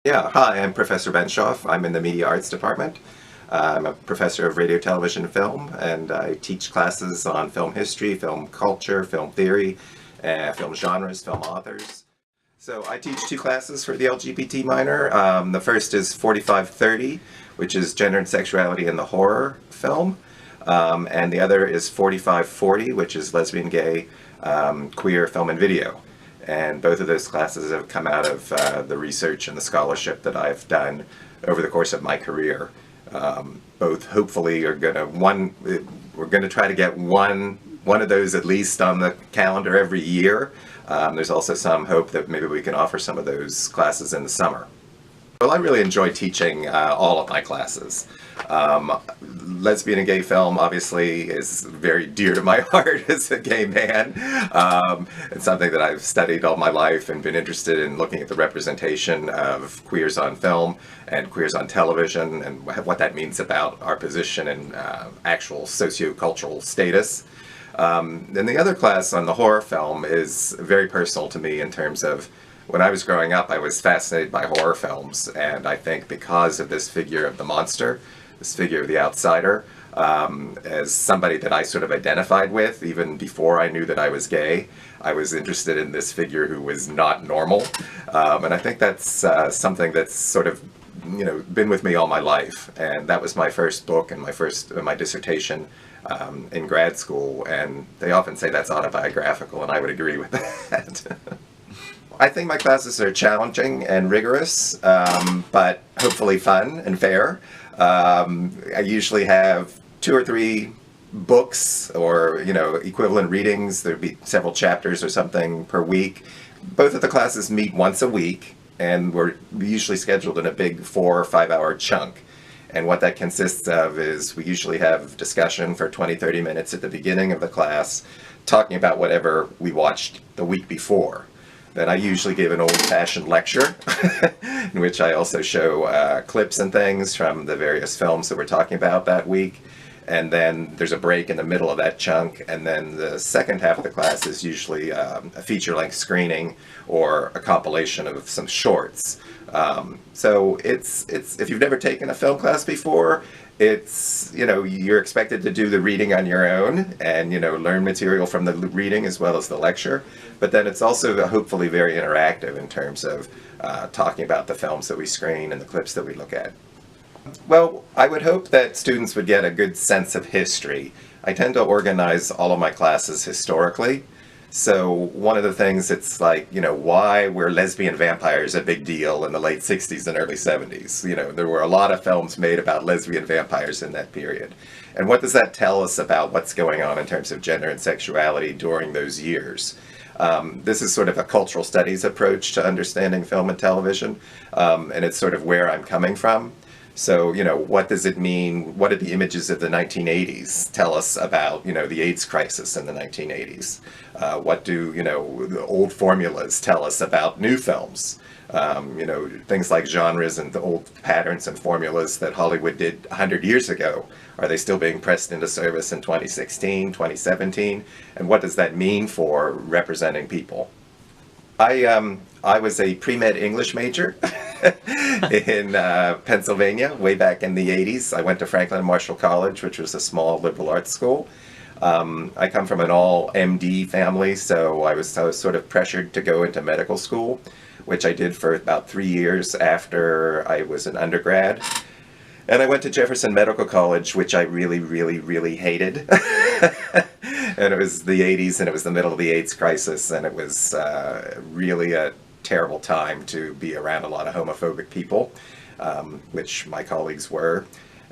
Yeah, hi, I'm Professor Benshoff. I'm in the Media Arts Department. I'm a professor of radio, television, and film, and I teach classes on film history, film culture, film theory, film genres, film authors. So I teach two classes for the LGBT minor. The first is 4530, which is gender and sexuality in the horror film. And the other is 4540, which is lesbian, gay, queer film and video. And both of those classes have come out of the research and the scholarship that I've done over the course of my career. Both hopefully are we're gonna try to get one of those at least on the calendar every year. There's also some hope that maybe we can offer some of those classes in the summer. Well, I really enjoy teaching all of my classes. Lesbian and gay film obviously is very dear to my heart as a gay man. It's something that I've studied all my life and been interested in looking at the representation of queers on film and queers on television and what that means about our position and actual socio-cultural status. And the other class on the horror film is very personal to me in terms of when I was growing up, I was fascinated by horror films, and I think because of this figure of the monster, this figure of the outsider, as somebody that I sort of identified with, even before I knew that I was gay, I was interested in this figure who was not normal, and I think that's something that's sort of, been with me all my life, and that was my first book and my dissertation in grad school, and they often say that's autobiographical, and I would agree with that. I think my classes are challenging and rigorous, but hopefully fun and fair. I usually have 2 or 3 books or, equivalent readings. There'd be several chapters or something per week. Both of the classes meet once a week, and we're usually scheduled in a big 4 or 5 hour chunk. And what that consists of is we usually have discussion for 20-30 minutes at the beginning of the class, talking about whatever we watched the week before. Then I usually give an old-fashioned lecture in which I also show clips and things from the various films that we're talking about that week. And then there's a break in the middle of that chunk, and then the second half of the class is usually a feature-length screening or a compilation of some shorts. So it's if you've never taken a film class before, it's, you're expected to do the reading on your own and, learn material from the reading as well as the lecture. But then it's also hopefully very interactive in terms of talking about the films that we screen and the clips that we look at. Well, I would hope that students would get a good sense of history. I tend to organize all of my classes historically. So one of the things, it's like, why were lesbian vampires a big deal in the late 60s and early 70s? There were a lot of films made about lesbian vampires in that period. And what does that tell us about what's going on in terms of gender and sexuality during those years? This is sort of a cultural studies approach to understanding film and television, and it's sort of where I'm coming from. So, what does it mean? What did the images of the 1980s tell us about, the AIDS crisis in the 1980s? What do, the old formulas tell us about new films? Things like genres and the old patterns and formulas that Hollywood did 100 years ago. Are they still being pressed into service in 2016, 2017? And what does that mean for representing people? I was a pre-med English major in Pennsylvania way back in the 80s. I went to Franklin and Marshall College, which was a small liberal arts school. I come from an all MD family, so I was sort of pressured to go into medical school, which I did for about 3 years after I was an undergrad. And I went to Jefferson Medical College, which I really, really, really hated. And it was the 80s, and it was the middle of the AIDS crisis, and it was really a terrible time to be around a lot of homophobic people, which my colleagues were.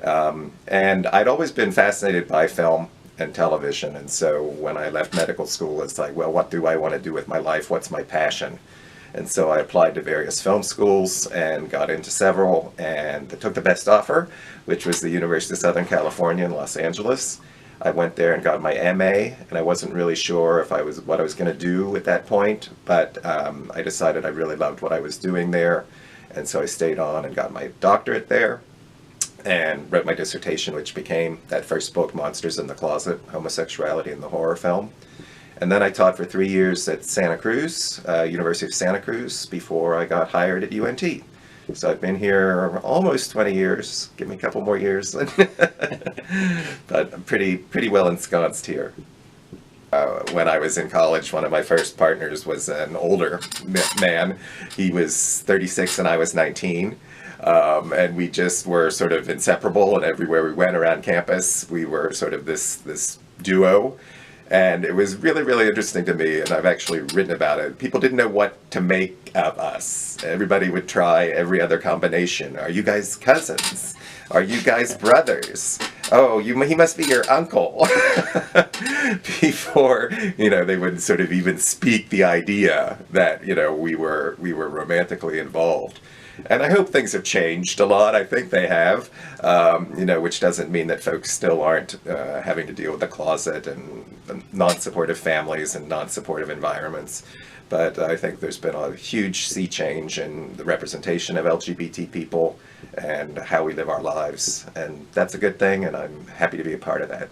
And I'd always been fascinated by film and television, and so when I left medical school, it's like, well, what do I want to do with my life? What's my passion? And so I applied to various film schools and got into several, and took the best offer, which was the University of Southern California in Los Angeles. I went there and got my MA, and I wasn't really sure if what I was going to do at that point, but I decided I really loved what I was doing there, and so I stayed on and got my doctorate there, and wrote my dissertation, which became that first book, Monsters in the Closet, Homosexuality in the Horror Film. And then I taught for 3 years at Santa Cruz, University of Santa Cruz, before I got hired at UNT. So I've been here almost 20 years. Give me a couple more years. But I'm pretty well ensconced here. When I was in college, one of my first partners was an older man. He was 36 and I was 19. And we just were sort of inseparable, and everywhere we went around campus, we were sort of this duo. And it was really, really interesting to me, and I've actually written about it. People didn't know what to make of us. Everybody would try every other combination. Are you guys cousins? Are you guys brothers? Oh, he must be your uncle. Before, they would sort of even speak the idea that, we were romantically involved. And I hope things have changed a lot. I think they have, which doesn't mean that folks still aren't having to deal with the closet and non-supportive families and non-supportive environments. But I think there's been a huge sea change in the representation of LGBT people and how we live our lives. And that's a good thing, and I'm happy to be a part of that.